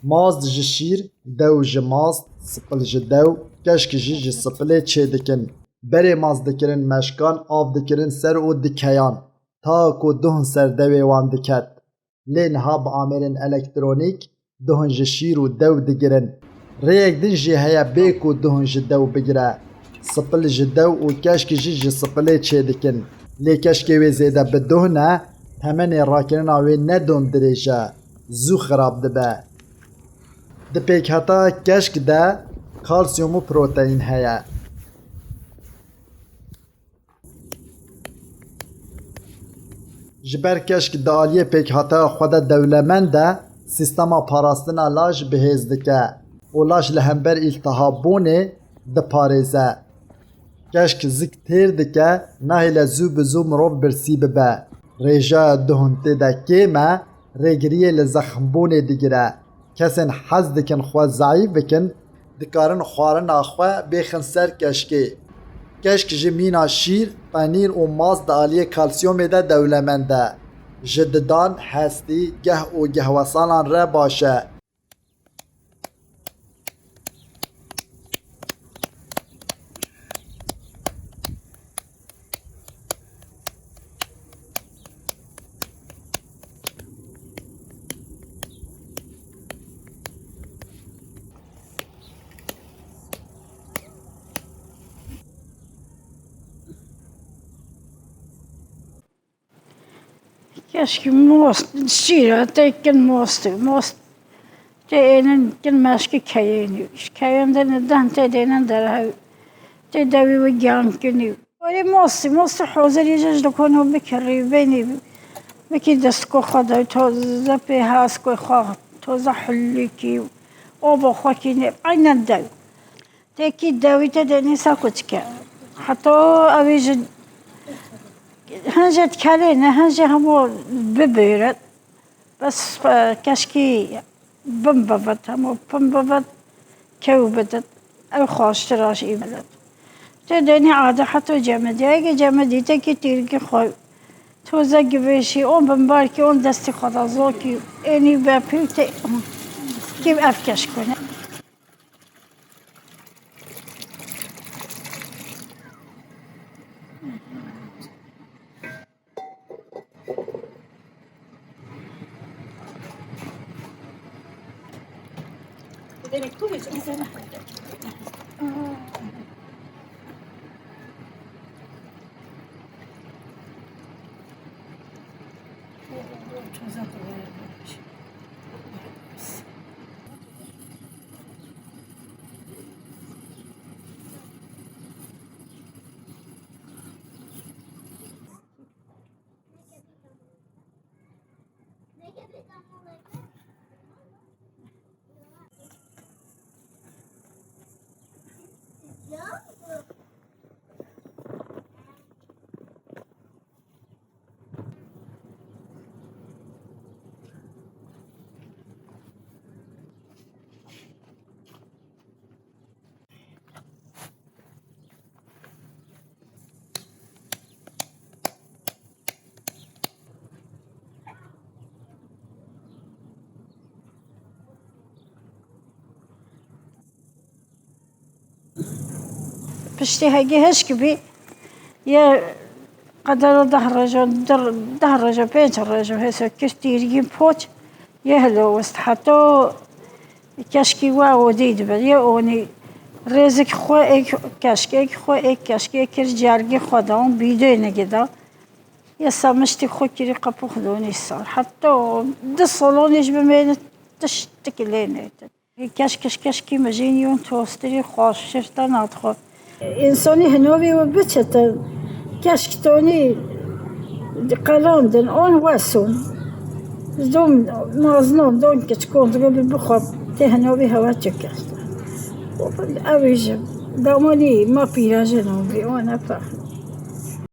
ماست ji şîr, dew ji mast, spil ji dew, keşk jî ji spilê çêdikin. Berê maz dikirin meşkan, av dikirin ser û dikeyan. Ta ku duhun ser devê wan diket. Lê niha bi amêrên elektronîk, duhun ji şîr û dew digirin. Rêyek din jî heye bê ku duhun ji dew bigire. Spil ji dew û keşk jî ji spilê çêdikin. Lê keşkê wê zêde bi duh ne, temenê rakirina wê nedon dirêj e, zû xirab dibe. Di pêkheta keşk de kalsiyum û proteîn heye. Ji ber keşk di aliyê pêkhataya xwe de dewlemend e, sîstema parastina laş bihêz dike û laş li hember îltihabûnê diparêze. Keşk zik têr dike, nahêle zû bi zû mirov birsî bibe. Rêjeya duhun tê de kêm e, rêgiriyê li zexmbûnê digire. Kesên hez dikin xwe zayîf bikin, dikarin xwarina xwe bêxin ser keşkê. Keşk ji mîna şîr, penîr û mast di aliyê kalsiyumê de dewlemend e. Ji didan, hestî, geh û gehwesalan re baş e. Keşke most, şira tekken most. Teğenin gelmezki kayını. Kayında neden teğenin derhav. Tedavi ve gan günü. Öyle most hazır yiyeceğiz dokunu bekeri beni. Beki destko خدا توزه به هاس کوی خواه توزه حلی کی او با خاکی نه aynı dev. Teki devite de nisa kuçke. Hatta aviz hanjet kale ne hanje hamu beberet. Bas keşke bambavat hamu bambavat كوبدت أو خاص تراش إيملت. تدني عادة حتى جمدية كتير كخوي. توزق بشي أم بمباركي أم دستي خلاصوكي إني بابيوتي كيف أفكش كنا. پشتی هگیهش کبی یه قدر دهرجا پنج رجا هسه کشتیرگیم پوچ یه هلوست حتی کشکی و دید بر یه اونی رزق خو ایک کشکی کر جرگی خودم بیده نگیدا یه سمشتی خو کری قپو خدونی سال حتی ده سالونش بمینه تشتکلینه کشکی مجینیون توستری خوش شرطان ادخل İnsani henovi ve biçete keşktoni qalandın on vasun zom maznon don keçkon gibi bixab te henovi hava çeker. Avijim damali ma pirajeno bi ona fa